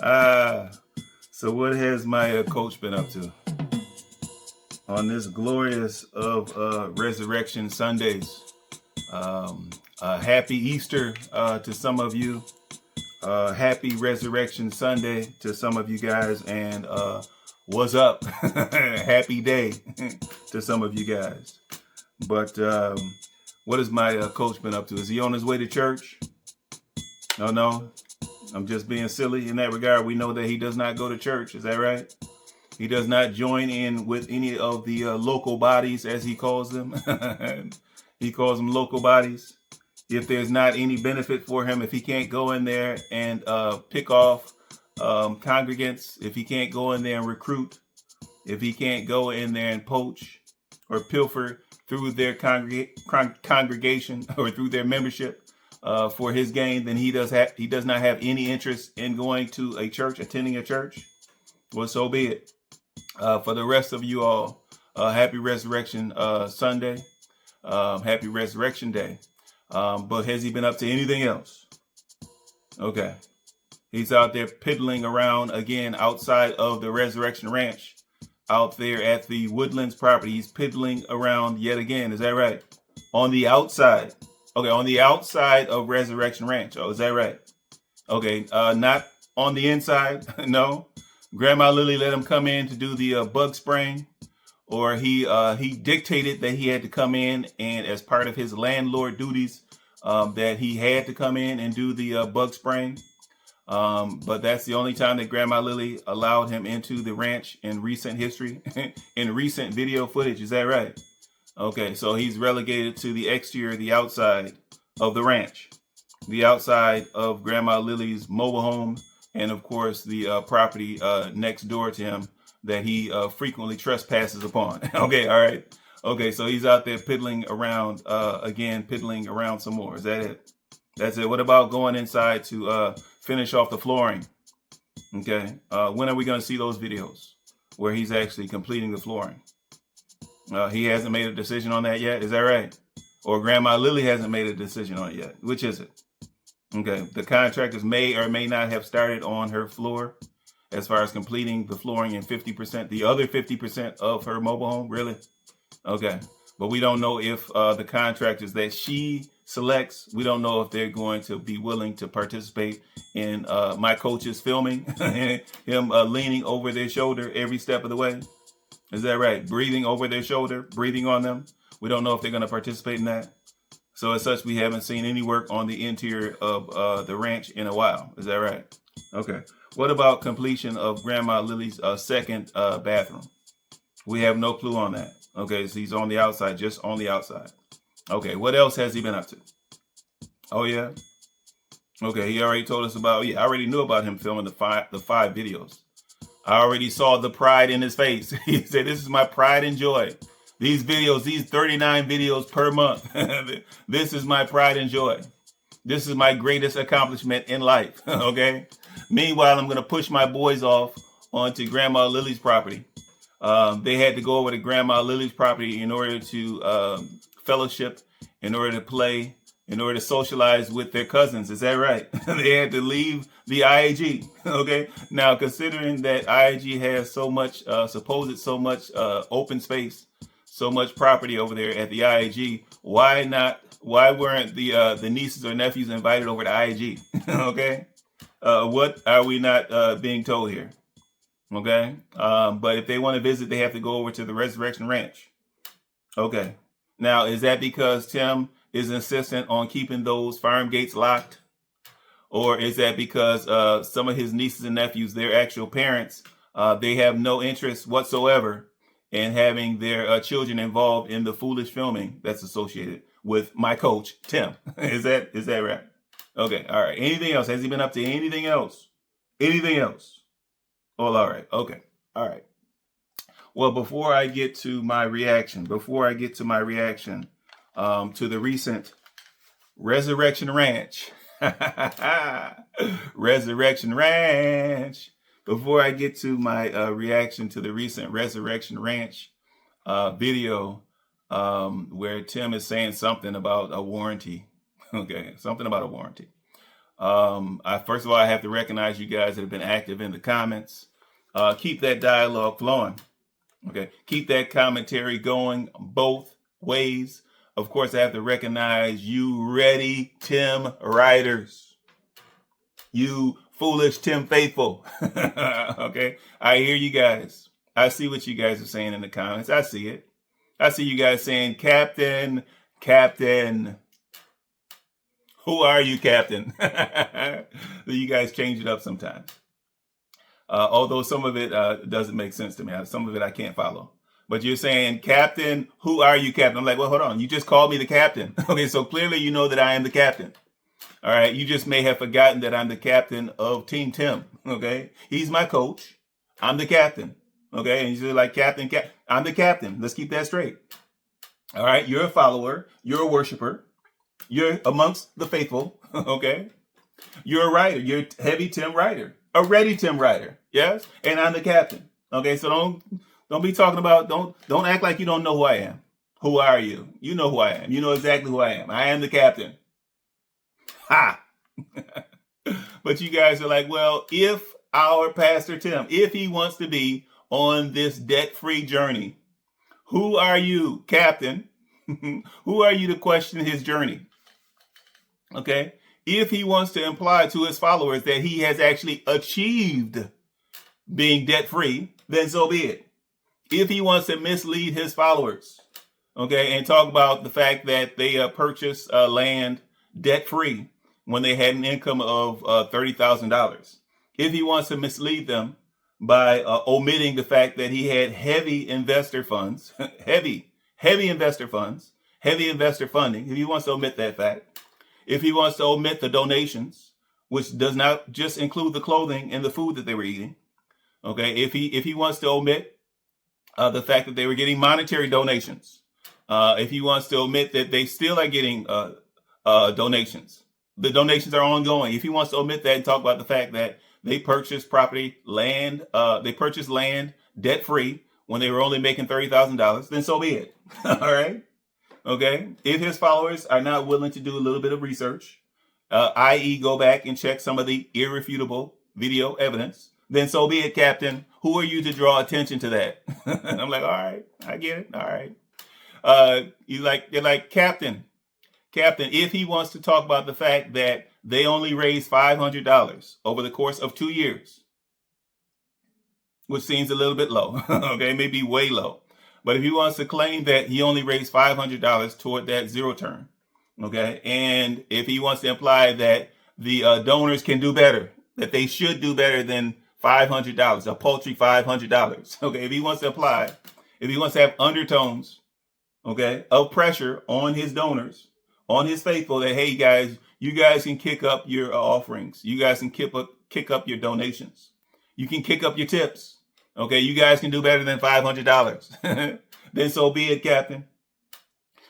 uh, so what has my coach been up to on this glorious of Resurrection Sundays? Happy Easter to some of you. Happy Resurrection Sunday to some of you guys, and what's up? Happy day to some of you guys. But what has my coach been up to? Is he on his way to church? No. I'm just being silly in that regard. We know that he does not go to church. Is that right? He does not join in with any of the local bodies, as he calls them. He calls them local bodies. If there's not any benefit for him, if he can't go in there and pick off congregants, if he can't go in there and recruit, if he can't go in there and poach or pilfer through their congregation or through their membership for his gain, then he does not have any interest in going to a church, attending a church. Well, so be it. For the rest of you all, happy Resurrection Sunday, happy Resurrection Day. But has he been up to anything else? Okay. He's out there piddling around again outside of the Resurrection Ranch, out there at the Woodlands property. He's piddling around yet again. Is that right? On the outside. Okay, on the outside of Resurrection Ranch. Oh, is that right? Okay, not on the inside. No. Grandma Lily let him come in to do the bug spraying, or he dictated that he had to come in, and as part of his landlord duties, that he had to come in and do the bug spraying. But that's the only time that Grandma Lily allowed him into the ranch in recent history, in recent video footage. Is that right? Okay, so he's relegated to the exterior, the outside of the ranch, the outside of Grandma Lily's mobile home, and of course the property next door to him that he frequently trespasses upon. Okay, all right. Okay, so he's out there piddling around again, piddling around some more. Is that it? That's it. What about going inside to finish off the flooring? Okay, when are we going to see those videos where he's actually completing the flooring? He hasn't made a decision on that yet. Is that right? Or Grandma Lily hasn't made a decision on it yet. Which is it? Okay, the contractors may or may not have started on her floor as far as completing the flooring in 50%, the other 50% of her mobile home. Really? Okay, but we don't know if the contractors that she selects, we don't know if they're going to be willing to participate in my coach's filming, him leaning over their shoulder every step of the way. Is that right? Breathing over their shoulder, breathing on them. We don't know if they're going to participate in that. So as such, we haven't seen any work on the interior of the ranch in a while. Is that right? Okay. What about completion of Grandma Lily's second bathroom? We have no clue on that. Okay, so he's on the outside, just on the outside. Okay, what else has he been up to? Oh, yeah? Okay, he already told us about, I already knew about him filming the five videos. I already saw the pride in his face. He said, this is my pride and joy. These videos, these 39 videos per month. This is my pride and joy. This is my greatest accomplishment in life. Okay. Meanwhile, I'm going to push my boys off onto Grandma Lily's property. They had to go over to Grandma Lily's property in order to fellowship, in order to play, in order to socialize with their cousins. Is that right? They had to leave the IAG. Okay. Now, considering that IAG has so much, so much open space, so much property over there at the IAG, why weren't the nieces or nephews invited over to IAG? Okay. What are we not being told here? Okay. But if they want to visit, they have to go over to the Resurrection Ranch. Okay. Now, is that because Tim is insistent on keeping those farm gates locked? Or is that because some of his nieces and nephews, their actual parents, they have no interest whatsoever in having their children involved in the foolish filming that's associated with my coach, Tim? Is that right? Okay, all right. Anything else? Has he been up to anything else? Anything else? Oh, all right. Okay, all right. Well, before I get to my reaction, to the recent Resurrection Ranch, Resurrection Ranch. Before I get to my reaction to the recent Resurrection Ranch video, where Tim is saying something about a warranty. Okay, something about a warranty. First of all, I have to recognize you guys that have been active in the comments. Keep that dialogue flowing. Okay, keep that commentary going both ways. Of course, I have to recognize you ready Tim writers, you foolish Tim faithful. Okay, I hear you guys. I see what you guys are saying in the comments. I see it. I see you guys saying, Captain, Captain. Who are you, Captain? You guys change it up sometimes. Although some of it doesn't make sense to me. Some of it I can't follow. But you're saying, Captain, who are you, Captain? I'm like, well, hold on. You just called me the captain. Okay, so clearly you know that I am the captain. All right, you just may have forgotten that I'm the captain of Team Tim. Okay, he's my coach. I'm the captain. Okay, and you're like, Captain, I'm the captain. Let's keep that straight. All right, you're a follower. You're a worshiper. You're amongst the faithful. Okay, you're a writer. You're a heavy Tim writer. A ready Tim writer. Yes, and I'm the captain. Okay, so don't be talking about, don't act like you don't know who I am. Who are you? You know who I am. You know exactly who I am. I am the captain. Ha! But you guys are like, well, if our Pastor Tim, if he wants to be on this debt-free journey, who are you, Captain? Who are you to question his journey? Okay? If he wants to imply to his followers that he has actually achieved being debt-free, then so be it. If he wants to mislead his followers, okay, and talk about the fact that they purchased land debt-free when they had an income of $30,000. If he wants to mislead them by omitting the fact that he had heavy investor funds, heavy investor funds, heavy investor funding, if he wants to omit that fact, if he wants to omit the donations, which does not just include the clothing and the food that they were eating, okay, if he wants to omit the fact that they were getting monetary donations, if he wants to omit that they still are getting donations, the donations are ongoing. If he wants to omit that and talk about the fact that they purchased land debt free when they were only making $30,000, then so be it. All right. Okay. If his followers are not willing to do a little bit of research, i.e., go back and check some of the irrefutable video evidence, then so be it, Captain. Who are you to draw attention to that? I'm like, all right, I get it. All right. You're like, Captain, if he wants to talk about the fact that they only raised $500 over the course of 2 years, which seems a little bit low, okay, maybe way low. But if he wants to claim that he only raised $500 toward that zero turn, okay, and if he wants to imply that the donors can do better, that they should do better than $500, a paltry $500, okay, if he wants to have undertones, okay, of pressure on his donors, on his faithful, that, hey, guys, you guys can kick up your offerings. You guys can kick up your donations. You can kick up your tips. Okay, you guys can do better than $500. Then so be it, Captain.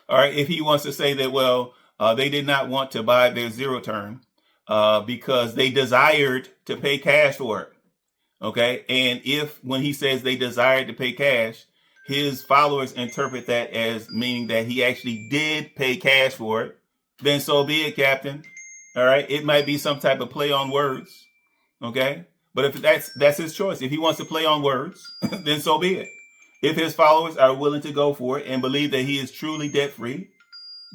All right, if he wants to say that, well, they did not want to buy their zero turn because they desired to pay cash for it. Okay, and if when he says they desired to pay cash, his followers interpret that as meaning that he actually did pay cash for it, then so be it, Captain. All right. It might be some type of play on words. Okay. But if that's his choice. If he wants to play on words, then so be it. If his followers are willing to go for it and believe that he is truly debt free,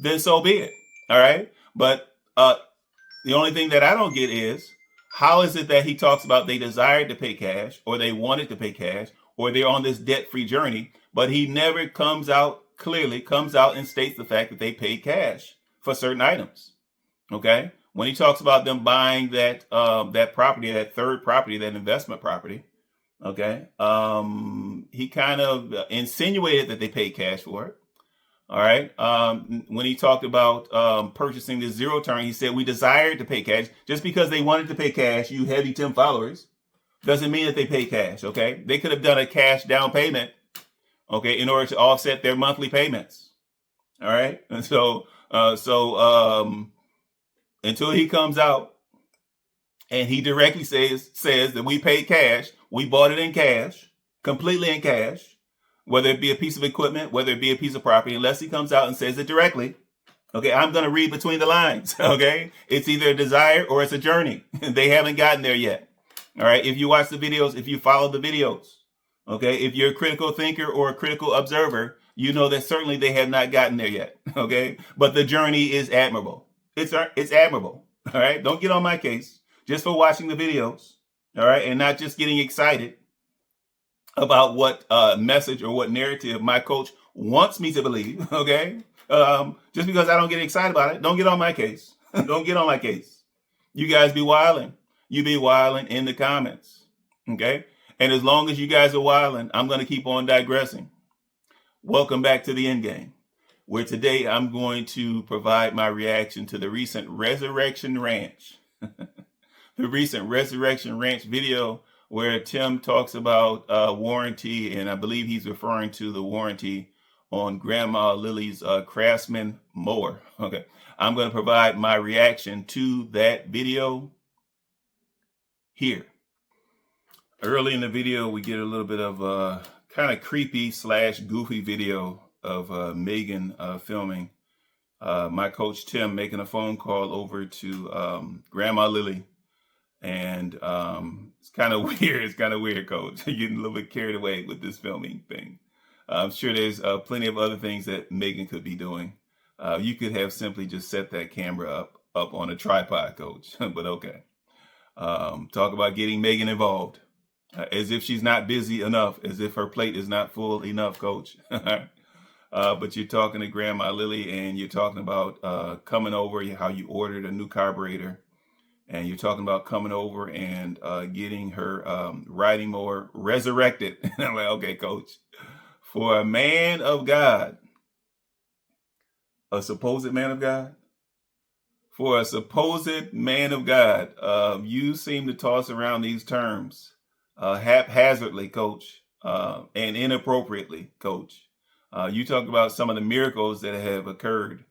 then so be it. All right. But the only thing that I don't get is, how is it that he talks about they desired to pay cash, or they wanted to pay cash, or they're on this debt-free journey, but he never comes out and states the fact that they paid cash for certain items. Okay. When he talks about them buying that property, that third property, that investment property, okay, he kind of insinuated that they paid cash for it. All right. When he talked about purchasing this zero turn, he said we desired to pay cash. Just because they wanted to pay cash, you heavy Tim followers, doesn't mean that they pay cash. Okay. They could have done a cash down payment, okay, in order to offset their monthly payments. All right. And so until he comes out and he directly says that we paid cash, we bought it in cash, completely in cash, whether it be a piece of equipment, whether it be a piece of property, unless he comes out and says it directly, Okay, I'm going to read between the lines. Okay, it's either a desire or it's a journey. They haven't gotten there yet. All right, if you watch the videos, if you follow the videos, okay, if you're a critical thinker or a critical observer, you know that certainly they have not gotten there yet. Okay, but the journey is admirable. It's admirable. All right, don't get on my case just for watching the videos. All right, and not just getting excited about what message or what narrative my coach wants me to believe. Okay, just because I don't get excited about it, don't get on my case. Don't get on my case. You guys be wilding. You be wilding in the comments. Okay, and as long as you guys are wilding, I'm going to keep on digressing. Welcome back to the end game, where today I'm going to provide my reaction to the recent Resurrection Ranch. The recent Resurrection Ranch video where Tim talks about warranty, and I believe he's referring to the warranty on Grandma Lily's Craftsman mower. Okay, I'm going to provide my reaction to that video here. Early in the video, we get a little bit of a kind of creepy / goofy video of Megan filming my coach Tim making a phone call over to Grandma Lily. And it's kind of weird. It's kind of weird, Coach. You're getting a little bit carried away with this filming thing. I'm sure there's plenty of other things that Megan could be doing. You could have simply just set that camera up on a tripod, Coach. But okay. Talk about getting Megan involved. As if she's not busy enough, as if her plate is not full enough, Coach. But you're talking to Grandma Lily and you're talking about coming over, how you ordered a new carburetor. And you're talking about coming over and getting her riding mower resurrected. And I'm like, okay, Coach, for a man of God, a supposed man of God, for a supposed man of God, you seem to toss around these terms haphazardly, Coach, and inappropriately, Coach. You talk about some of the miracles that have occurred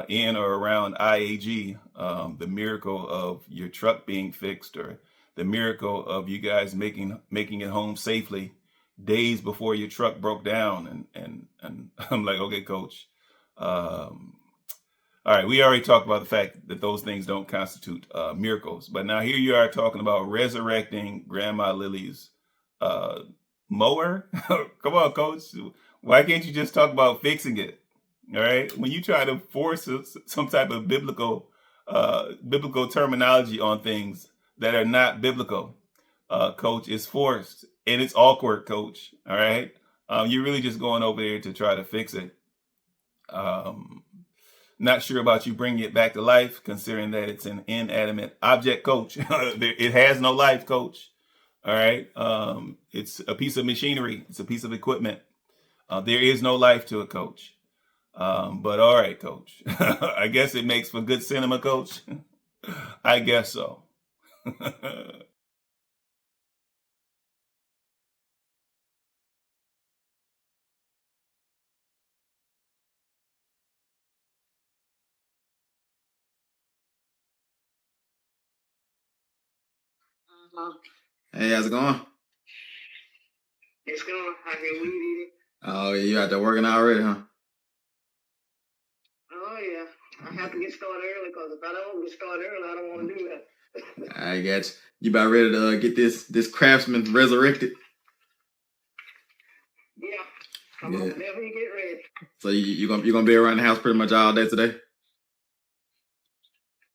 in or around IAG, the miracle of your truck being fixed, or the miracle of you guys making it home safely days before your truck broke down. And I'm like, okay, Coach. All right, we already talked about the fact that those things don't constitute miracles. But now here you are talking about resurrecting Grandma Lily's mower. Come on, Coach. Why can't you just talk about fixing it? All right. When you try to force some type of biblical terminology on things that are not biblical, Coach, it's forced and it's awkward, Coach. All right. You're really just going over there to try to fix it. Not sure about you bringing it back to life, considering that it's an inanimate object, Coach. It has no life, Coach. All right. It's a piece of machinery. It's a piece of equipment. There is no life to it, Coach. But all right, Coach. I guess it makes for good cinema, Coach. I guess so. Hey, how's it going? It's going. I hear weed eating. Oh, yeah, you out there working already, huh? Oh, yeah. I have to get started early because if I don't get started early, I don't want to do that. I got you. You about ready to get this craftsman resurrected? Yeah. I'm going to definitely get ready. So you're gonna be around the house pretty much all day today?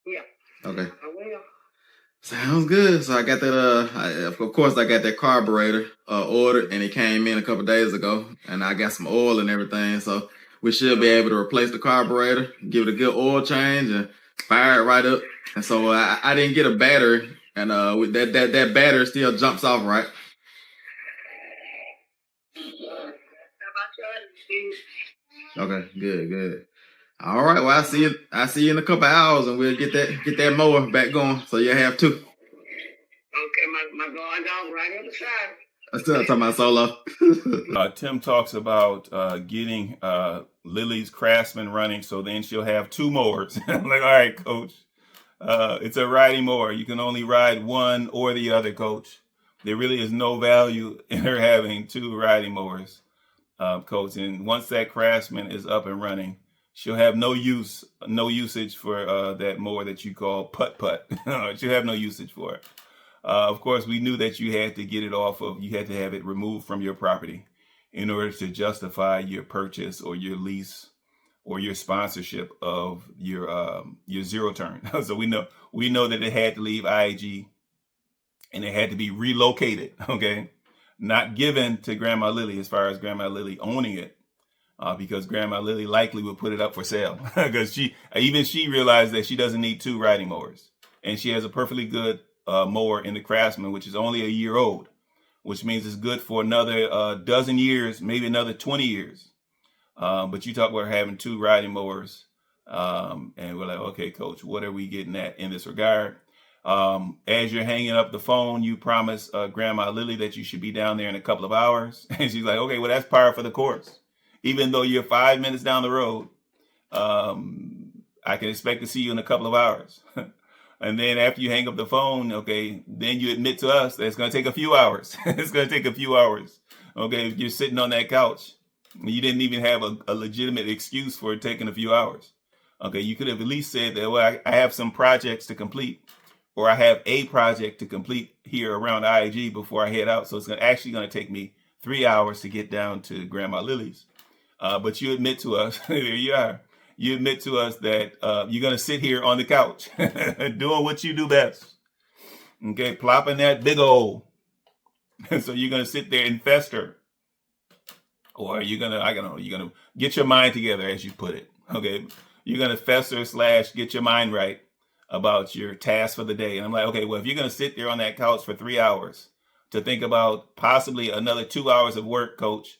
Yeah. Okay. I will. Sounds good. So I got that, of course, I got that carburetor ordered, and it came in a couple days ago, and I got some oil and everything, so we should be able to replace the carburetor, give it a good oil change, and fire it right up. And so I didn't get a battery, and with that battery still jumps off, right? Okay, good. All right, well, I see you in a couple hours, and we'll get that mower back going, so you'll have two. Okay, my guard dog right on the side. I'm still talking about solo. Tim talks about getting Lily's Craftsman running, so then she'll have two mowers. I'm like, all right, Coach. It's a riding mower. You can only ride one or the other, Coach. There really is no value in her having two riding mowers, Coach. And once that Craftsman is up and running, She'll have no usage for that mower that you call putt-putt. She'll have no usage for it. Of course, we knew that you had to get it you had to have it removed from your property in order to justify your purchase or your lease or your sponsorship of your zero turn. So we know that it had to leave IAG and it had to be relocated. Okay, not given to Grandma Lily as far as Grandma Lily owning it. Because Grandma Lily likely would put it up for sale because she realized that she doesn't need 2 riding mowers, and she has a perfectly good mower in the Craftsman, which is only a year old, which means it's good for another dozen years, maybe another 20 years. But you talk about having 2 riding mowers, and we're like, okay, Coach, what are we getting at in this regard? As you're hanging up the phone, you promise Grandma Lily that you should be down there in a couple of hours, and she's like, okay, well, that's par for the course. Even though you're 5 minutes down the road, I can expect to see you in a couple of hours. And then after you hang up the phone, okay, then you admit to us that it's going to take a few hours. It's going to take a few hours. Okay, if you're sitting on that couch, you didn't even have a legitimate excuse for it taking a few hours. Okay, you could have at least said that, well, I have some projects to complete, or I have a project to complete here around IAG before I head out. So it's actually going to take me 3 hours to get down to Grandma Lily's. But you admit to us, there you are. You admit to us that you're going to sit here on the couch doing what you do best. Okay, plopping that big old. So you're going to sit there and fester. Or you're going to get your mind together, as you put it. Okay, you're going to fester / get your mind right about your task for the day. And I'm like, okay, well, if you're going to sit there on that couch for 3 hours to think about possibly another 2 hours of work, Coach,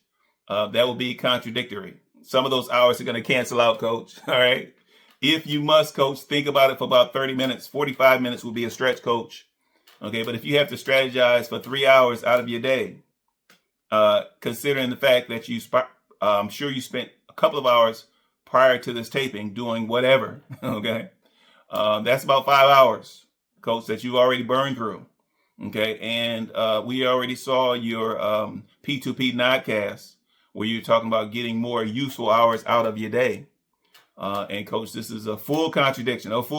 that will be contradictory. Some of those hours are going to cancel out, Coach. All right. If you must, Coach, think about it for about 30 minutes. 45 minutes will be a stretch, Coach. Okay. But if you have to strategize for 3 hours out of your day, considering the fact that I'm sure you spent a couple of hours prior to this taping doing whatever. Okay. That's about 5 hours, Coach, that you've already burned through. Okay. And we already saw your P2P nodcast, where you're talking about getting more useful hours out of your day. And Coach, this is a full contradiction of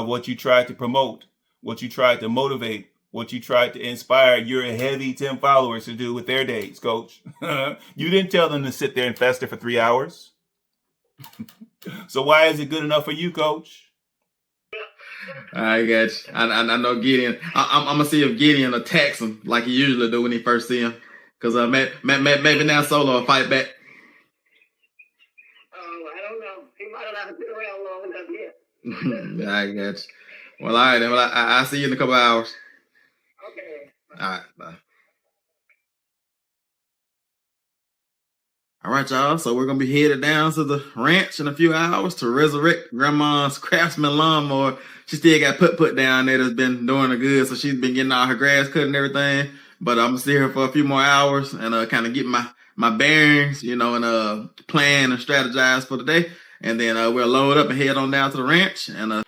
what you tried to promote, what you tried to motivate, what you tried to inspire your heavy Tim followers to do with their days, Coach. You didn't tell them to sit there and fester for 3 hours. So why is it good enough for you, Coach? I got you. I know Gideon. I'm going to see if Gideon attacks him like he usually do when he first see him. Because maybe now Solo will fight back. Oh, I don't know. He might not have been around long enough yet. I got you. Well, all right. Then. Well, I'll see you in a couple hours. Okay. All right. Bye. All right, y'all. So we're going to be headed down to the ranch in a few hours to resurrect Grandma's Craftsman lawnmower. She still got put down there that's been doing her good. So she's been getting all her grass cut and everything. But I'm going to stay here for a few more hours and kind of get my bearings, and plan and strategize for the day. And then we'll load up and head on down to the ranch. And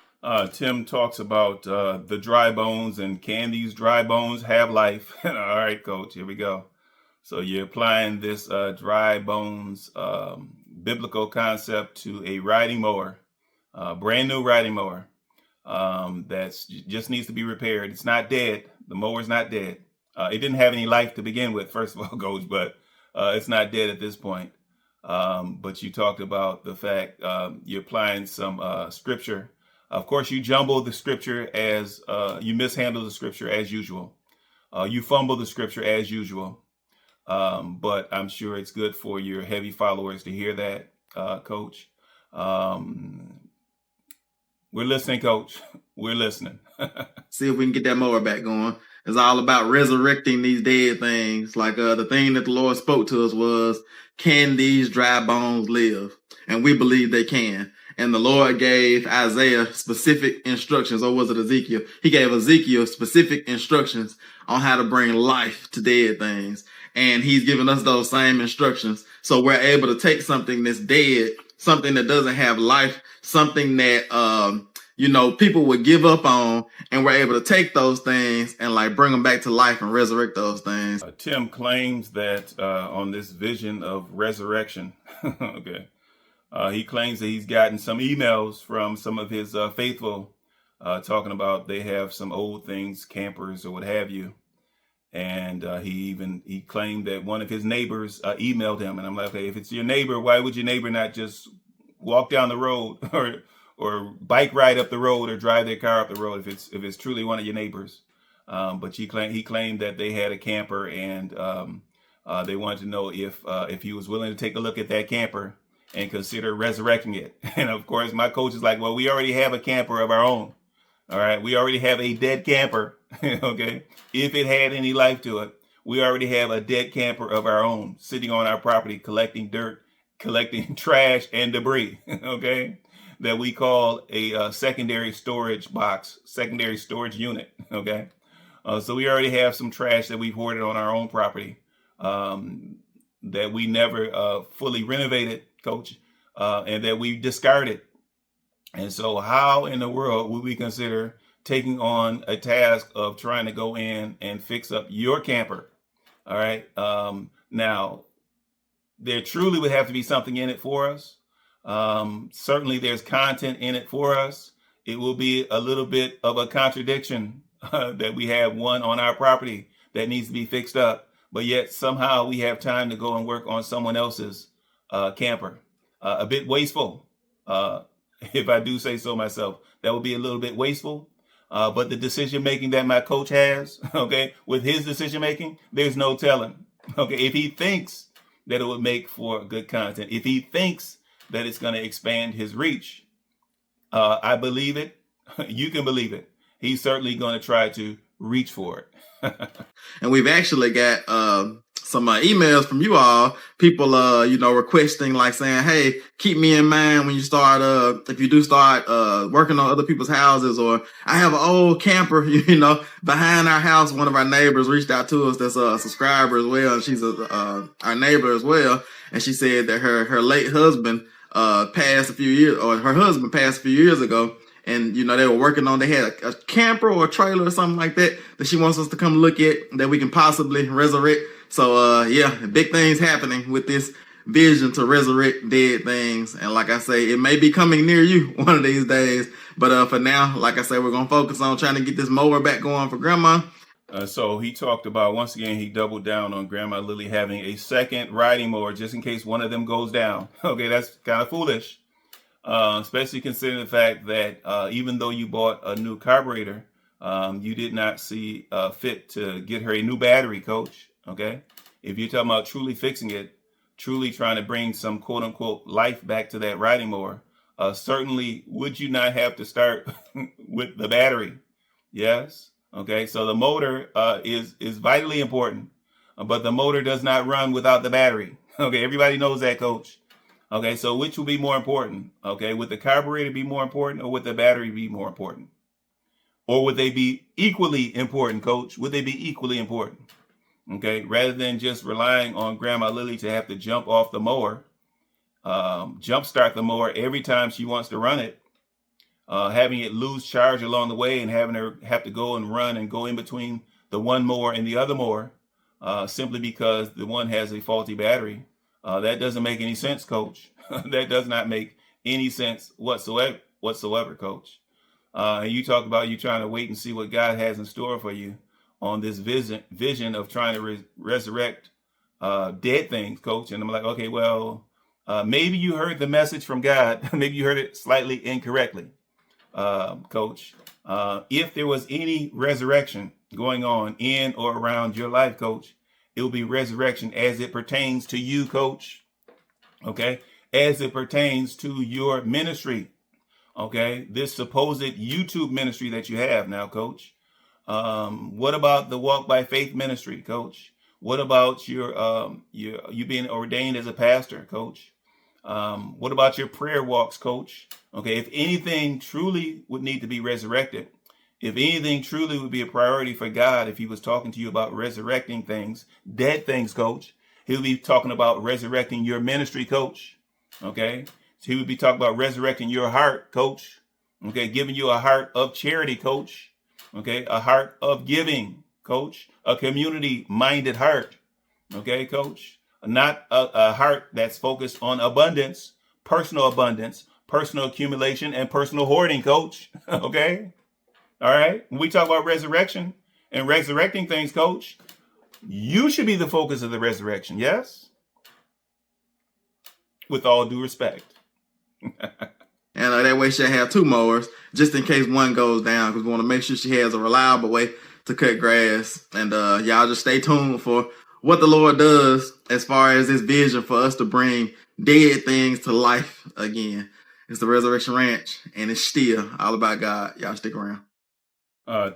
Tim talks about the dry bones and can these dry bones have life? All right, Coach, here we go. So you're applying this dry bones biblical concept to a riding mower, brand new riding mower that just needs to be repaired. It's not dead. The mower's not dead. It didn't have any life to begin with, first of all, Coach, but it's not dead at this point. But you talked about the fact you're applying some scripture. Of course, you jumble the scripture as you mishandle the scripture as usual. You fumble the scripture as usual. But I'm sure it's good for your heavy followers to hear that, Coach. We're listening, Coach. We're listening. see if we can get that mower back going. It's all about resurrecting these dead things. Like the thing that the Lord spoke to us was, can these dry bones live? And we believe they can. And the Lord gave Isaiah specific instructions, or was it Ezekiel? He gave Ezekiel specific instructions on how to bring life to dead things. And he's given us those same instructions. So we're able to take something that's dead, something that doesn't have life, something that, people would give up on, and we're able to take those things and bring them back to life and resurrect those things. Tim claims that on this vision of resurrection, okay, He claims that he's gotten some emails from some of his faithful talking about they have some old things, campers or what have you. And he claimed that one of his neighbors emailed him. And I'm like, okay, if it's your neighbor, why would your neighbor not just walk down the road or bike ride up the road or drive their car up the road if it's truly one of your neighbors? But he claimed that they had a camper, and they wanted to know if he was willing to take a look at that camper and consider resurrecting it. And of course, my coach is like, well, we already have a camper of our own. All right. We already have a dead camper. Okay. If it had any life to it, we already have a dead camper of our own sitting on our property, collecting dirt, collecting trash and debris. Okay. That we call a secondary storage box, secondary storage unit. Okay. So we already have some trash that we've hoarded on our own property that we never fully renovated, Coach, and that we discarded. And so how in the world would we consider taking on a task of trying to go in and fix up your camper? All right. Now, there truly would have to be something in it for us. Certainly there's content in it for us. It will be a little bit of a contradiction that we have one on our property that needs to be fixed up, but yet somehow we have time to go and work on someone else's camper. A bit wasteful. If I do say so myself, that would be a little bit wasteful. But the decision making that my coach has, okay, with his decision making, there's no telling. Okay, if he thinks that it would make for good content, if he thinks that it's going to expand his reach, I believe it. You can believe it. He's certainly going to try to reach for it. And we've actually got some emails from you all, people, requesting, like saying, hey, keep me in mind when you start, if you do start working on other people's houses, or I have an old camper, behind our house. One of our neighbors reached out to us that's a subscriber as well. And she's our neighbor as well. And she said that her late husband passed a few years, or her husband passed a few years ago. And, they were working on, they had a camper or a trailer or something like that she wants us to come look at that we can possibly resurrect. So, big things happening with this vision to resurrect dead things. And like I say, it may be coming near you one of these days. But for now, like I say, we're going to focus on trying to get this mower back going for Grandma. So he talked about, once again, he doubled down on Grandma Lily having a second riding mower just in case one of them goes down. Okay, that's kind of foolish. Especially considering the fact that even though you bought a new carburetor, you did not see fit to get her a new battery, Coach. Okay. If you're talking about truly fixing it, truly trying to bring some quote unquote life back to that riding mower, certainly would you not have to start with the battery? Yes. Okay. So the motor is vitally important, but the motor does not run without the battery. Okay. Everybody knows that, Coach. Okay. So which will be more important? Okay. Would the carburetor be more important, or would the battery be more important? Or would they be equally important, Coach? Would they be equally important? Okay, rather than just relying on Grandma Lily to have to jump off the mower, jump start the mower every time she wants to run it, having it lose charge along the way and having her have to go and run and go in between the one mower and the other mower, simply because the one has a faulty battery. That doesn't make any sense, Coach. That does not make any sense whatsoever, Coach. And you talk about you trying to wait and see what God has in store for you on this vision of trying to resurrect dead things, Coach. And I'm like, okay, well, maybe you heard the message from God. Maybe you heard it slightly incorrectly, Coach. If there was any resurrection going on in or around your life, Coach, it will be resurrection as it pertains to you, Coach. Okay, as it pertains to your ministry. Okay, this supposed YouTube ministry that you have now, Coach. What about the Walk by Faith ministry, Coach? What about you being ordained as a pastor, Coach? What about your prayer walks, Coach? Okay, if anything truly would need to be resurrected, if anything truly would be a priority for God, if he was talking to you about resurrecting things, dead things, Coach, he would be talking about resurrecting your ministry, Coach. Okay, so he would be talking about resurrecting your heart, Coach. Okay, giving you a heart of charity, Coach. Okay, a heart of giving, Coach, a community-minded heart. Okay, Coach, not a heart that's focused on abundance, personal abundance, personal accumulation, and personal hoarding, coach. Okay? All right? When we talk about resurrection and resurrecting things, coach, you should be the focus of the resurrection, yes? With all due respect. And that way she'll have 2 mowers just in case one goes down, because we want to make sure she has a reliable way to cut grass. And y'all just stay tuned for what the Lord does as far as this vision for us to bring dead things to life again. It's the Resurrection Ranch, and it's still all about God. Y'all stick around.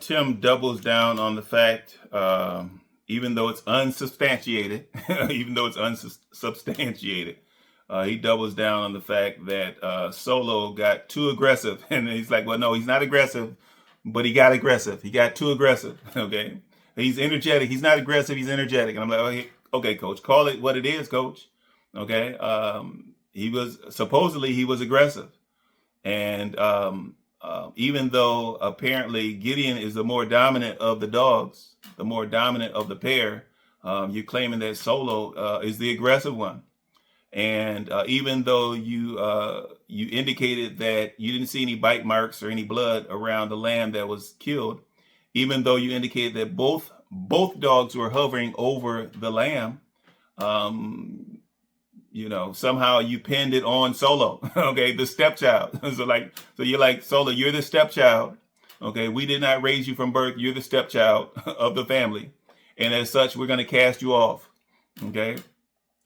Tim doubles down on the fact, even though it's unsubstantiated, he doubles down on the fact that Solo got too aggressive. And he's like, well, no, he's not aggressive, but he got aggressive. He got too aggressive. Okay. He's energetic. He's not aggressive. He's energetic. And I'm like, okay, coach, call it what it is, coach. Okay. He was aggressive. And even though apparently Gideon is the more dominant of the dogs, the more dominant of the pair, you're claiming that Solo is the aggressive one. And even though you indicated that you didn't see any bite marks or any blood around the lamb that was killed, even though you indicated that both dogs were hovering over the lamb, somehow you pinned it on Solo. Okay, the stepchild. So you're like, Solo, you're the stepchild. Okay, we did not raise you from birth. You're the stepchild of the family, and as such, we're going to cast you off. Okay.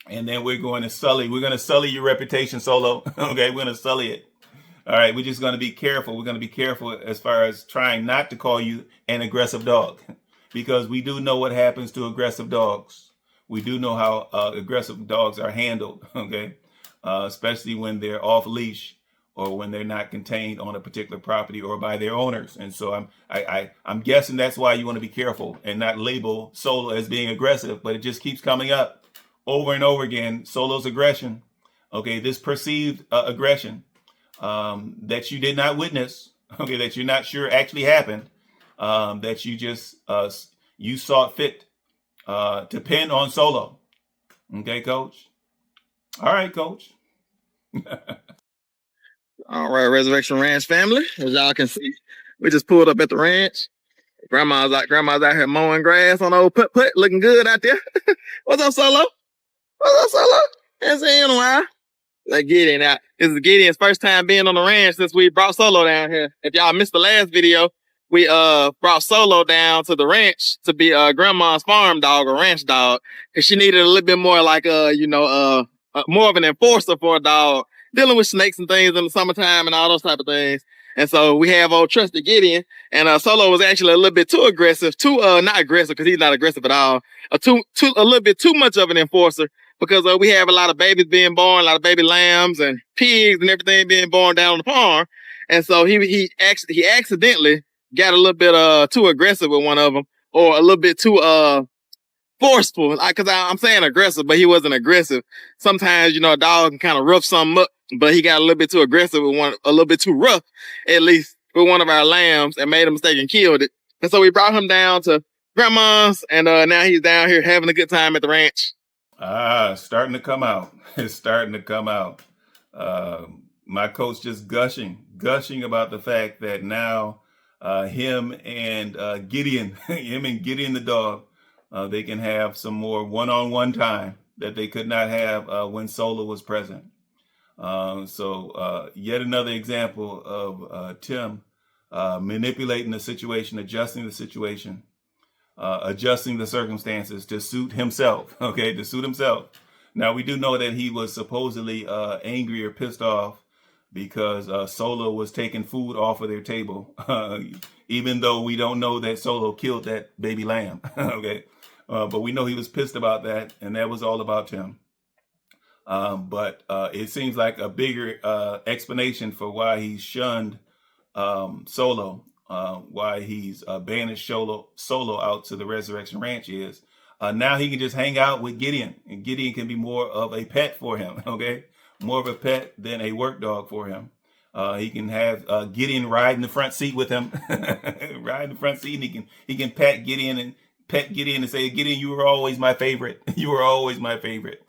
And then we're going to sully your reputation, Solo. Okay, we're going to sully it. All right, we're just going to be careful. We're going to be careful as far as trying not to call you an aggressive dog, because we do know what happens to aggressive dogs. We do know how aggressive dogs are handled, okay, especially when they're off leash or when they're not contained on a particular property or by their owners. And so I'm guessing that's why you want to be careful and not label Solo as being aggressive, but it just keeps coming up over and over again. Solo's aggression, okay, this perceived aggression that you did not witness, okay, that you're not sure actually happened, that you just you saw fit to pin on Solo. Okay, coach. All right, coach. All right, Resurrection Ranch family. As y'all can see, we just pulled up at the ranch. Grandma's out here mowing grass on old putt, looking good out there. What's up, Solo? Haven't seen you in a while. Let's get in out. This is Gideon's first time being on the ranch since we brought Solo down here. If y'all missed the last video, we brought Solo down to the ranch to be grandma's farm dog or ranch dog, because she needed a little bit more like more of an enforcer for a dog dealing with snakes and things in the summertime and all those type of things. And so we have old trusty Gideon, and Solo was actually a little bit too aggressive, not aggressive because he's not aggressive at all, a little bit too much of an enforcer, because we have a lot of babies being born, a lot of baby lambs and pigs and everything being born down on the farm. And so he accidentally got a little bit too aggressive with one of them, or a little bit too forceful. Because I'm saying aggressive, but he wasn't aggressive. Sometimes, a dog can kind of rough something up, but he got a little bit too aggressive with one, a little bit too rough, at least with one of our lambs, and made a mistake and killed it. And so we brought him down to grandma's, and now he's down here having a good time at the ranch. Starting to come out. It's starting to come out. My coach just gushing about the fact that now him and Gideon the dog, they can have some more one-on-one time that they could not have when Solo was present. So yet another example of Tim manipulating the situation, adjusting the situation, adjusting the circumstances to suit himself. Okay, to suit himself. Now, we do know that he was supposedly angry or pissed off because Solo was taking food off of their table, even though we don't know that Solo killed that baby lamb. Okay, but we know he was pissed about that, and that was all about Tim. But it seems like a bigger explanation for why he shunned Solo, why he's banished Solo out to the Resurrection Ranch is now he can just hang out with Gideon, and Gideon can be more of a pet for him. Okay, more of a pet than a work dog for him. He can have Gideon ride in the front seat with him, ride in the front seat, and he can pet Gideon and say, Gideon, you were always my favorite. You were always my favorite.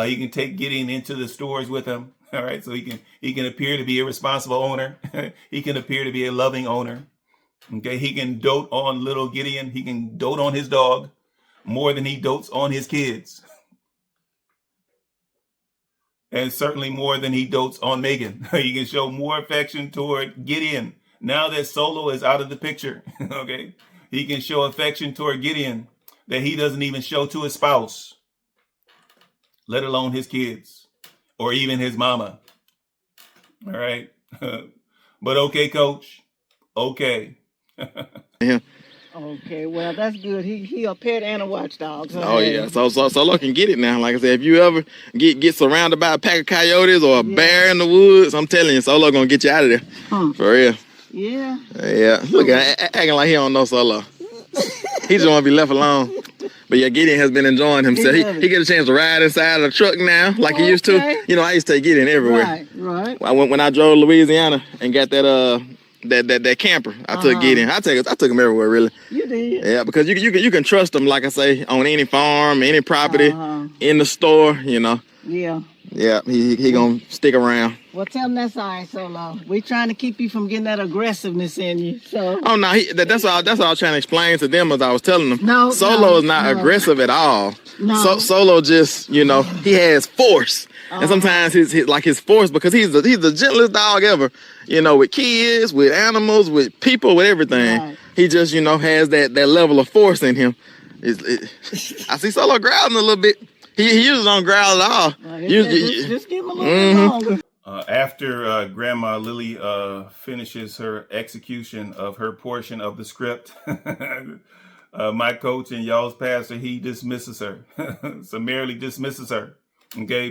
He can take Gideon into the stores with him. All right, so he can appear to be a responsible owner. He can appear to be a loving owner. Okay, he can dote on little Gideon. He can dote on his dog more than he dotes on his kids, and certainly more than he dotes on Megan. He can show more affection toward Gideon now that Solo is out of the picture. Okay, he can show affection toward Gideon that he doesn't even show to his spouse, let alone his kids or even his mama. All right. But okay, coach. Okay. Yeah. Okay, well that's good. He a pet and a watchdog. So Oh yeah, so Solo can get it now. Like I said, if you ever get surrounded by a pack of coyotes or a bear in the woods, I'm telling you, Solo gonna get you out of there. For real. Yeah. Yeah. Look at acting like he don't know Solo. He just want to be left alone. But yeah, Gideon has been enjoying himself. He get a chance to ride inside of the truck now, like he used to. You know, I used to take Gideon everywhere. Right. When I drove to Louisiana and got that camper, I took Gideon. I took him everywhere, really. You did. Yeah, because you can trust him, like I say, on any farm, any property, in the store. You know. Yeah. Yeah, he gonna stick around. Well, tell him that's all right, Solo. We trying to keep you from getting that aggressiveness in you. So. Oh no, that's all. That's all I was trying to explain to them as I was telling them. No, Solo is not aggressive at all. No. Solo just, you know, he has force, and sometimes his force, because he's the gentlest dog ever. You know, with kids, with animals, with people, with everything. Right. He just, you know, has that level of force in him. I see Solo growling a little bit. He usually don't growl at all. Just give him a little bit longer. After Grandma Lily finishes her execution of her portion of the script, my coach and y'all's pastor, he dismisses her, summarily dismisses her. Okay,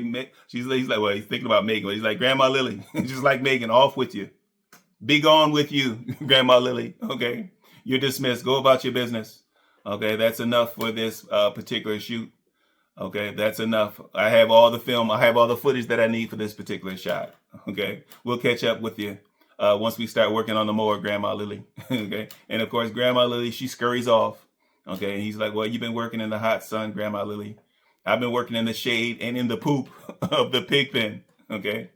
he's like, well, he's thinking about Megan, but he's like, Grandma Lily, just like Megan, off with you. Be gone with you, Grandma Lily. Okay, you're dismissed. Go about your business. Okay, that's enough for this particular shoot. Okay, that's enough. I have all the film. I have all the footage that I need for this particular shot. Okay, we'll catch up with you once we start working on the mower, Grandma Lily. Okay, and of course, Grandma Lily, she scurries off. Okay, and he's like, well, you've been working in the hot sun, Grandma Lily. I've been working in the shade and in the poop of the pig pen. Okay,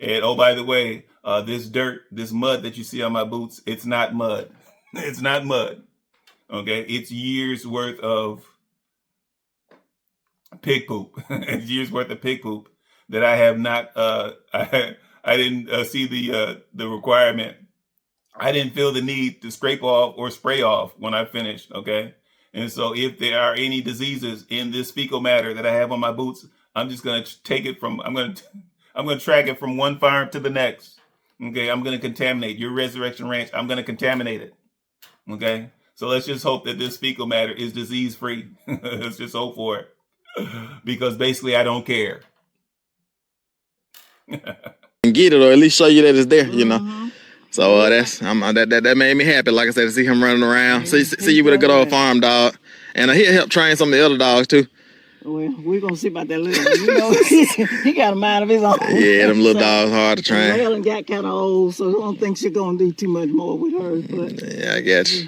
and oh, by the way, this dirt, this mud that you see on my boots, it's not mud. It's not mud. Okay, it's years worth of pig poop. It's years worth of pig poop that I have not. I didn't see the requirement. I didn't feel the need to scrape off or spray off when I finished. Okay, and so if there are any diseases in this fecal matter that I have on my boots, I'm just gonna take it from. I'm gonna track it from one farm to the next. Okay, I'm gonna contaminate your Resurrection Ranch. I'm gonna contaminate it. Okay, so let's just hope that this fecal matter is disease free. Let's just hope for it. Because basically I don't care. And get it, or at least show you that it's there, you know. So that made me happy. Like I said, to see him running around, see you with a good old farm dog, and he'll help train some of the other dogs too. Well, we're gonna see about that little. You know, he got a mind of his own. Yeah, them little dogs hard to train. Helen got kind of old, so I don't think she's gonna do too much more with her. But yeah, I guess.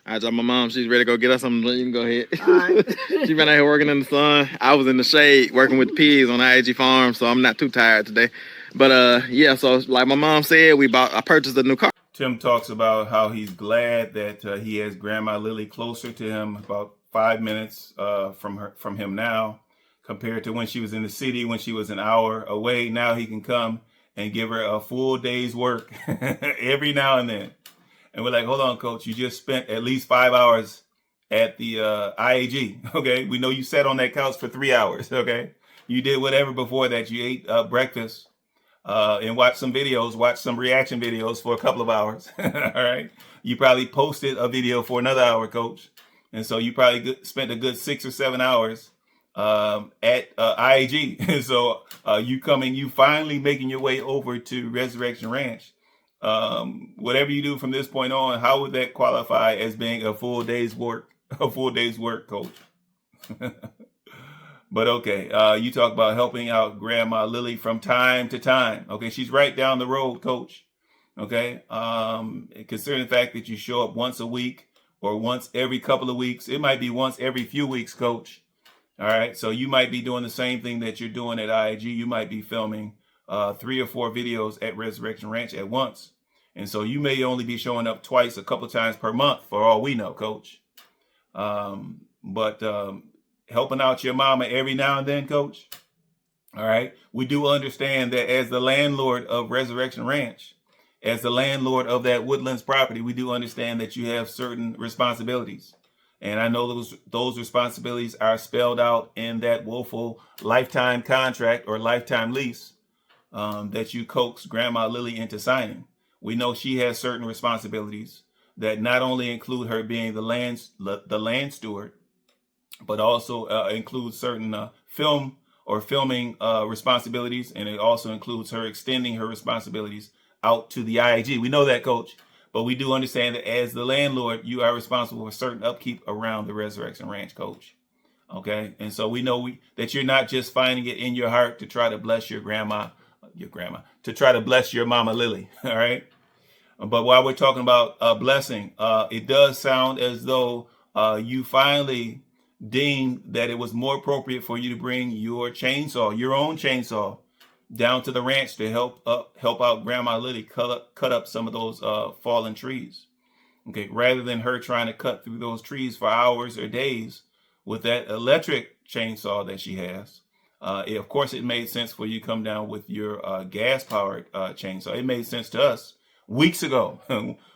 I told my mom she's ready to go get us something. You can go ahead. All right. She been out here working in the sun. I was in the shade working with the pigs on the IAG farm, so I'm not too tired today. But yeah, so like my mom said, I purchased a new car. Tim talks about how he's glad that he has Grandma Lily closer to him, about 5 minutes from him now, compared to when she was in the city, when she was an hour away. Now he can come and give her a full day's work every now and then. And we're like, hold on, coach, you just spent at least 5 hours at the IAG. Okay, we know you sat on that couch for 3 hours. Okay, you did whatever before that. You ate breakfast and watched some videos, watched some reaction videos for a couple of hours. All right, you probably posted a video for another hour, coach. And so you probably spent a good 6 or 7 hours at IAG. And so you finally making your way over to Resurrection Ranch. Whatever you do from this point on, how would that qualify as being a full day's work, coach? But okay, you talk about helping out Grandma Lily from time to time. Okay, she's right down the road, coach. Okay, considering the fact that you show up once a week or once every couple of weeks, it might be once every few weeks, coach. All right. So you might be doing the same thing that you're doing at IAG. You might be filming 3 or 4 videos at Resurrection Ranch at once. And so you may only be showing up twice, a couple times per month, for all we know, Coach. But helping out your mama every now and then, Coach. All right. We do understand that as the landlord of Resurrection Ranch, as the landlord of that Woodlands property, we do understand that you have certain responsibilities. And I know those responsibilities are spelled out in that woeful lifetime contract or lifetime lease that you coaxed Grandma Lily into signing. We know she has certain responsibilities that not only include her being the land steward, but also includes certain filming responsibilities, and it also includes her extending her responsibilities out to the IAG. We know that, Coach, but we do understand that as the landlord, you are responsible for certain upkeep around the Resurrection Ranch, Coach. Okay, and so we know that you're not just finding it in your heart to try to bless your grandma, to try to bless your mama Lily. All right. But while we're talking about blessing, it does sound as though you finally deemed that it was more appropriate for you to bring your own chainsaw, down to the ranch to help out Grandma Lily cut up some of those fallen trees. Okay, rather than her trying to cut through those trees for hours or days with that electric chainsaw that she has. Of course, it made sense for you to come down with your gas-powered chainsaw. It made sense to us weeks ago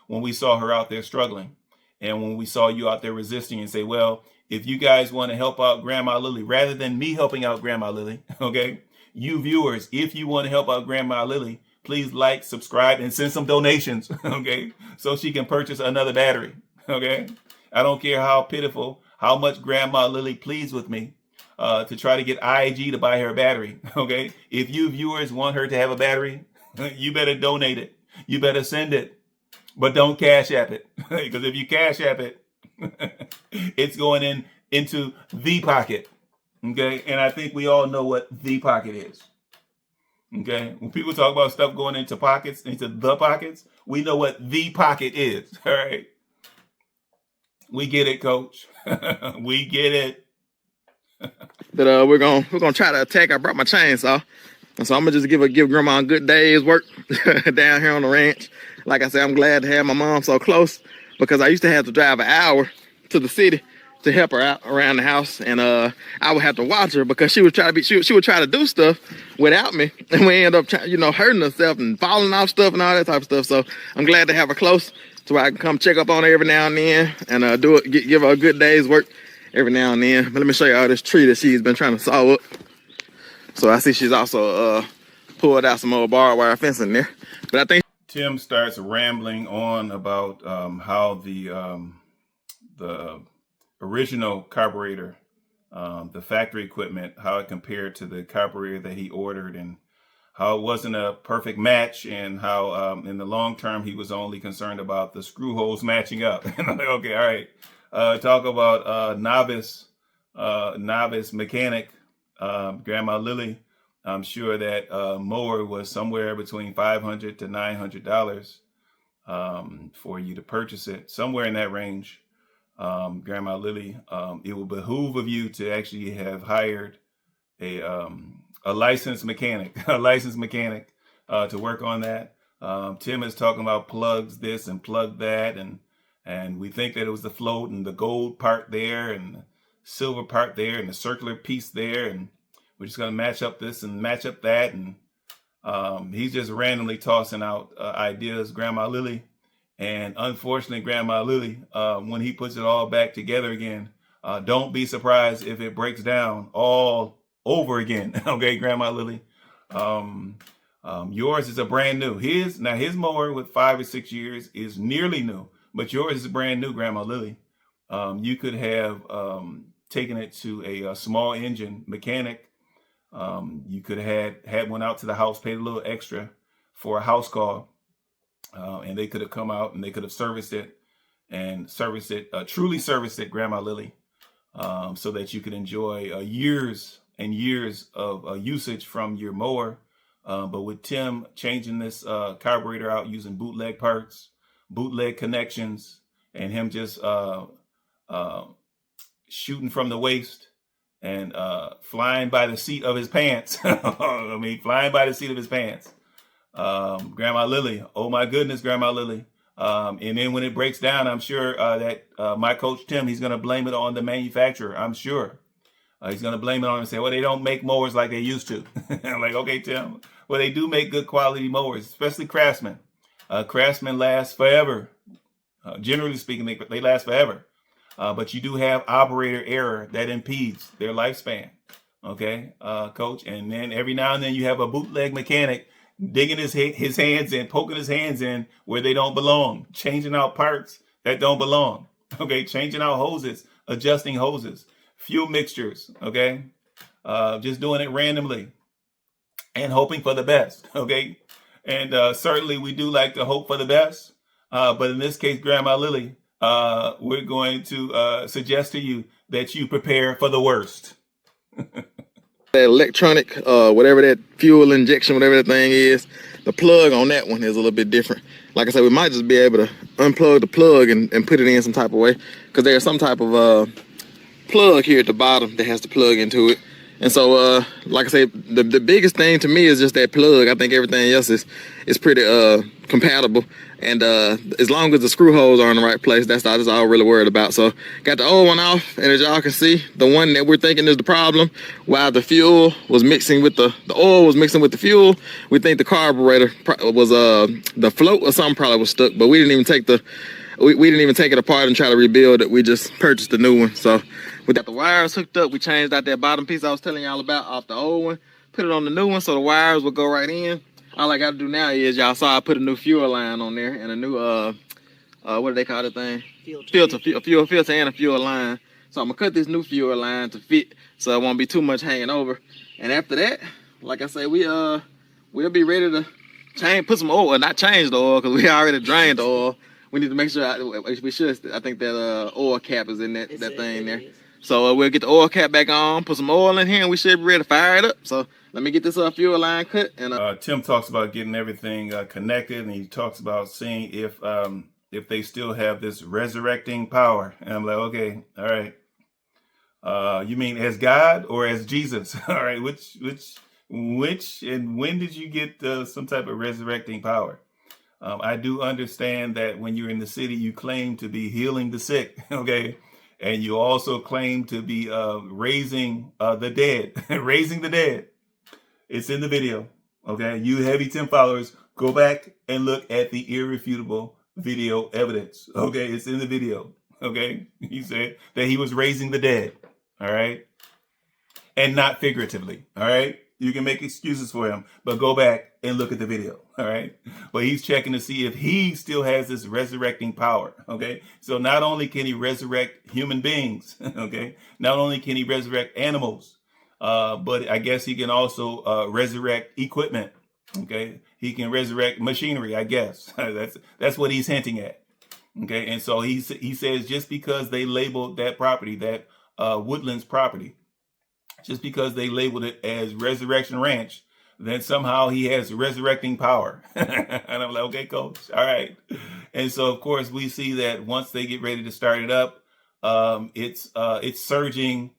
when we saw her out there struggling, and when we saw you out there resisting, and say, well, if you guys want to help out Grandma Lily, rather than me helping out Grandma Lily, okay, you viewers, if you want to help out Grandma Lily, please like, subscribe, and send some donations, okay, so she can purchase another battery, okay? I don't care how pitiful, how much Grandma Lily pleads with me to try to get IAG to buy her a battery, okay? If you viewers want her to have a battery, you better donate it. You better send it, but don't Cash App it, because if you Cash App it, it's going into the pocket, okay? And I think we all know what the pocket is, okay? When people talk about stuff going into pockets, into the pockets, we know what the pocket is, all right? We get it, Coach. We get it. That we're gonna try to attack. I brought my chainsaw, and so I'm gonna just give Grandma a good day's work down here on the ranch. Like I said, I'm glad to have my mom so close, because I used to have to drive an hour to the city to help her out around the house, and I would have to watch her because she would try to do stuff without me, and we end up hurting herself and falling off stuff and all that type of stuff. So I'm glad to have her close, so I can come check up on her every now and then, and give her a good day's work every now and then. But let me show you all this tree that she's been trying to saw up. So I see she's also pulled out some old barbed wire fencing there. But I think Tim starts rambling on about how the original carburetor, the factory equipment, how it compared to the carburetor that he ordered, and how it wasn't a perfect match, and how in the long term he was only concerned about the screw holes matching up. And I'm like, okay, all right. Talk about novice mechanic, Grandma Lily. I'm sure that mower was somewhere between $500 to $900 for you to purchase it, somewhere in that range. Grandma Lily, it will behoove of you to actually have hired a licensed mechanic, to work on that. Tim is talking about plugs this and plug that, and we think that it was the float and the gold part there and the silver part there and the circular piece there, and we're just going to match up this and match up that. And he's just randomly tossing out ideas, Grandma Lily. And unfortunately, Grandma Lily, when he puts it all back together again, don't be surprised if it breaks down all over again. Okay, Grandma Lily. Yours is a brand new. His mower with 5 or 6 years is nearly new, but yours is brand new, Grandma Lily. You could have taken it to a small engine mechanic. You could have had one out to the house, paid a little extra for a house call, and they could have come out and they could have truly serviced it, Grandma Lily, so that you could enjoy years and years of usage from your mower. But with Tim changing this carburetor out using bootleg parts, bootleg connections, and him just shooting from the waist, and flying by the seat of his pants. I mean, flying by the seat of his pants. Grandma Lily, oh my goodness, Grandma Lily. And then when it breaks down, I'm sure that my coach Tim, he's going to blame it on the manufacturer. I'm sure he's going to blame it on him and say, well, they don't make mowers like they used to. I'm like, okay, Tim. Well, they do make good quality mowers, especially Craftsman. Craftsman lasts forever. Generally speaking, they last forever. But you do have operator error that impedes their lifespan. Okay, coach. And then every now and then you have a bootleg mechanic digging his hands in, poking his hands in where they don't belong, changing out parts that don't belong. Okay, changing out hoses, adjusting hoses, fuel mixtures. Okay, just doing it randomly and hoping for the best. Okay, and certainly we do like to hope for the best. But in this case, Grandma Lily, we're going to suggest to you that you prepare for the worst. That electronic, whatever that fuel injection, whatever that thing is, the plug on that one is a little bit different. Like I said, we might just be able to unplug the plug and put it in some type of way, because there's some type of plug here at the bottom that has to plug into it. And so, like I said, the biggest thing to me is just that plug. I think everything else is pretty compatible. And as long as the screw holes are in the right place, that's all I'm really worried about. So got the old one off, and as y'all can see, the one that we're thinking is the problem, while the fuel was mixing with the oil was mixing with the fuel, we think the carburetor was the float or something probably was stuck, but we didn't even take it apart and try to rebuild it. We just purchased a new one. So we got the wires hooked up. We changed out that bottom piece I was telling y'all about off the old one, put it on the new one so the wires will go right in. All I got to do now is, y'all saw I put a new fuel line on there and a new what do they call the thing? A fuel filter and a fuel line. So I'm gonna cut this new fuel line to fit so it won't be too much hanging over. And after that, like I say, we'll be ready to put some oil, not change the oil, because we already drained the oil. We need to make sure I think that oil cap is in that thing there. So we'll get the oil cap back on, put some oil in here, and we should be ready to fire it up. So let me get this fuel line cut. And Tim talks about getting everything connected, and he talks about seeing if they still have this resurrecting power. And I'm like, okay, all right. You mean as God or as Jesus? All right, which, and when did you get some type of resurrecting power? I do understand that when you're in the city, you claim to be healing the sick, okay? And you also claim to be raising the dead, raising the dead. It's in the video, okay? You Heavy Tim followers, go back and look at the irrefutable video evidence, okay? It's in the video, okay? He said that he was raising the dead, all right? And not figuratively, all right? You can make excuses for him, but go back and look at the video, all right? But he's checking to see if he still has this resurrecting power, okay? So not only can he resurrect human beings, okay? Not only can he resurrect animals, but I guess he can also resurrect equipment, okay? He can resurrect machinery, I guess. That's what he's hinting at, okay? And so he says just because they labeled that property, that Woodlands property, just because they labeled it as Resurrection Ranch, then somehow he has resurrecting power. And I'm like, okay, coach, all right. And so, of course, we see that once they get ready to start it up, it's surging,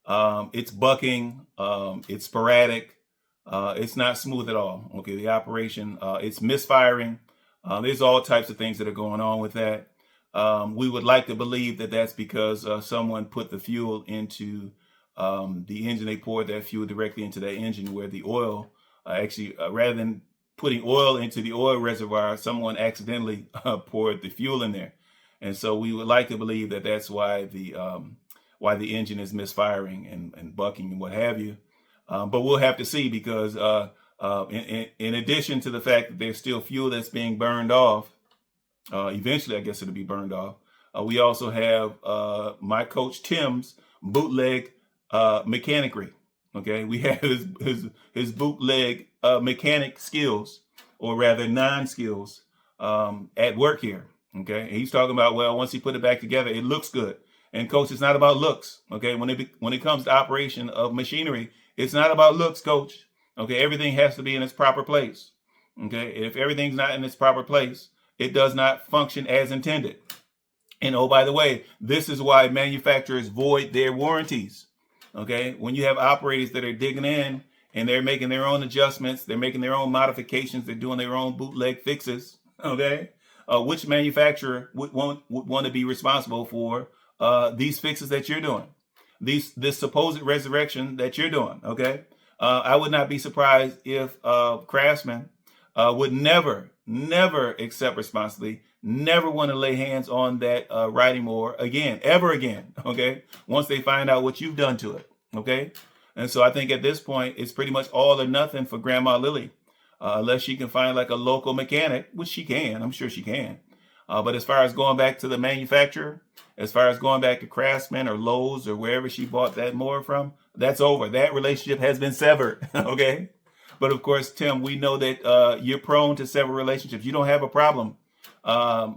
it's bucking, it's sporadic, it's not smooth at all. Okay, the operation, it's misfiring. There's all types of things that are going on with that. We would like to believe that that's because someone put the fuel into the engine. They poured that fuel directly into that engine, where the oil actually, rather than putting oil into the oil reservoir, someone accidentally poured the fuel in there. And so we would like to believe that that's why the engine is misfiring and bucking and what have you. But we'll have to see, because in addition to the fact that there's still fuel that's being burned off, eventually I guess it'll be burned off, we also have my coach Tim's bootleg mechanicry. Okay, we have his bootleg mechanic skills, or rather non-skills, at work here. Okay, and he's talking about, well, once he put it back together, it looks good. And coach, it's not about looks. Okay, when it comes to operation of machinery, it's not about looks, coach. Okay, everything has to be in its proper place. Okay, if everything's not in its proper place, it does not function as intended. And oh, by the way, this is why manufacturers void their warranties. Okay, when you have operators that are digging in and they're making their own adjustments, they're making their own modifications, they're doing their own bootleg fixes. Okay, which manufacturer would want to be responsible for these fixes that you're doing, this supposed resurrection that you're doing? Okay, I would not be surprised if Craftsman would never accept responsibility, never want to lay hands on that riding mower again, ever again. Okay, once they find out what you've done to it. Okay, and so I think at this point it's pretty much all or nothing for Grandma Lily, unless she can find like a local mechanic, which she can. I'm sure she can. But as far as going back to the manufacturer, as far as going back to Craftsman or Lowe's or wherever she bought that mower from, that's over. That relationship has been severed. Okay. But of course, Tim, we know that you're prone to sever relationships. You don't have a problem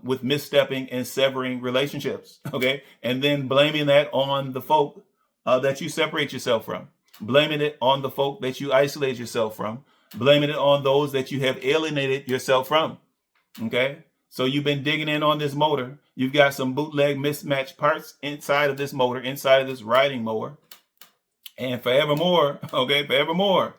with misstepping and severing relationships, okay? And then blaming that on the folk that you separate yourself from, blaming it on the folk that you isolate yourself from, blaming it on those that you have alienated yourself from, okay? So you've been digging in on this motor. You've got some bootleg mismatched parts inside of this motor, inside of this riding mower. And forevermore, okay, forevermore,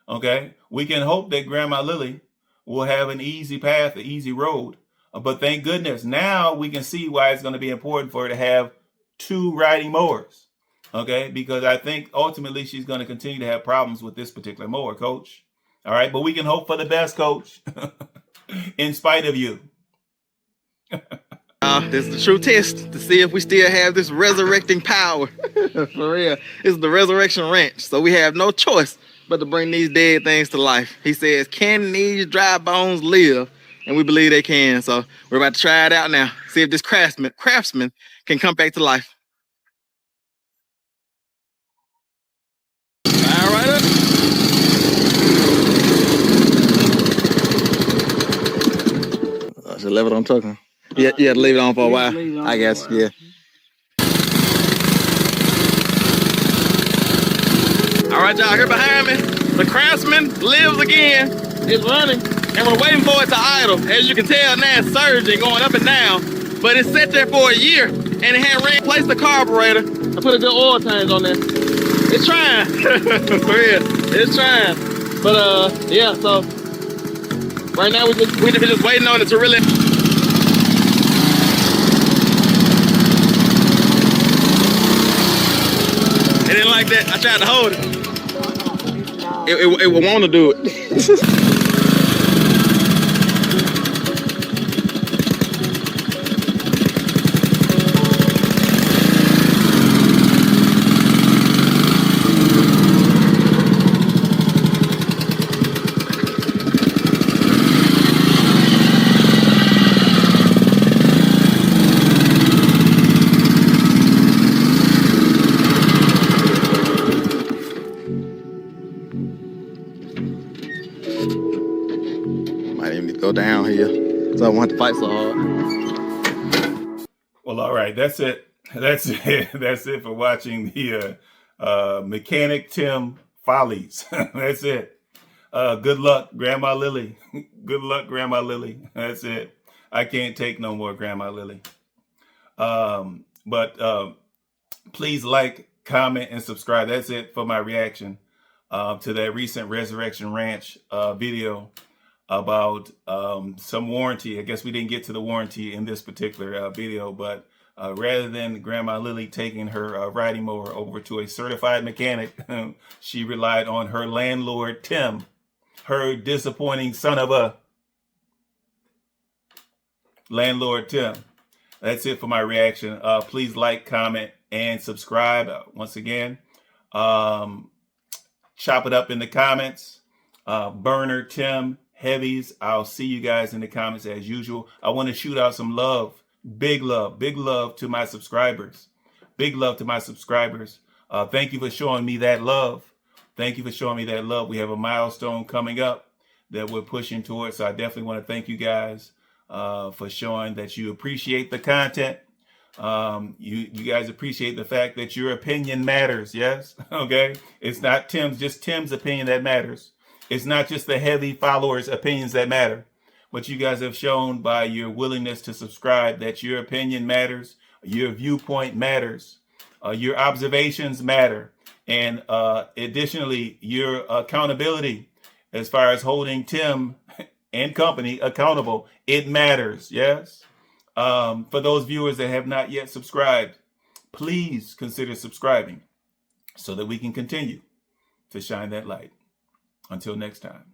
okay, we can hope that Grandma Lily will have an easy path, an easy road. But thank goodness, now we can see why it's going to be important for her to have 2 riding mowers. Okay, because I think ultimately she's going to continue to have problems with this particular mower, Coach. All right, but we can hope for the best, Coach, in spite of you. This is the true test to see if we still have this resurrecting power. For real. This is the resurrection wrench. So we have no choice but to bring these dead things to life. He says, can these dry bones live? And we believe they can. So we're about to try it out now. See if this craftsman can come back to life. All right up. I should leave it on trucking. Yeah, you had to leave it on for a while. I guess, yeah. All right, y'all, here behind me, the Craftsman lives again. It's running, and we're waiting for it to idle. As you can tell now, it's surging, going up and down. But it sat there for a year, and it had replaced the carburetor. I put a good oil change on there. It's trying, for real, it's trying. But yeah, so right now we're just waiting on it to really. It didn't like that. I tried to hold it. It would want to do it. Might even need to go down here, so I won't have to fight so hard. Well, all right, that's it. That's it for watching the Mechanic Tim Follies. That's it. Good luck, Grandma Lily. Good luck, Grandma Lily. That's it. I can't take no more, Grandma Lily. But please like, comment, and subscribe. That's it for my reaction to that recent Resurrection Ranch video about some warranty. I guess we didn't get to the warranty in this particular video, but rather than Grandma Lily taking her riding mower over to a certified mechanic, she relied on her landlord, Tim, her disappointing son of a landlord, Tim. That's it for my reaction. Please like, comment, and subscribe. Once again, chop it up in the comments. Burner, Tim, Heavies, I'll see you guys in the comments as usual. I want to shoot out some love, big love to my subscribers. Big love to my subscribers. Thank you for showing me that love. Thank you for showing me that love. We have a milestone coming up that we're pushing towards. So I definitely want to thank you guys for showing that you appreciate the content. You guys appreciate the fact that your opinion matters. Yes. Okay. It's not just Tim's opinion that matters. It's not just the heavy followers' opinions that matter, but you guys have shown by your willingness to subscribe that your opinion matters, your viewpoint matters, your observations matter, And additionally, your accountability as far as holding Tim and company accountable, it matters. Yes. For those viewers that have not yet subscribed, please consider subscribing so that we can continue to shine that light. Until next time.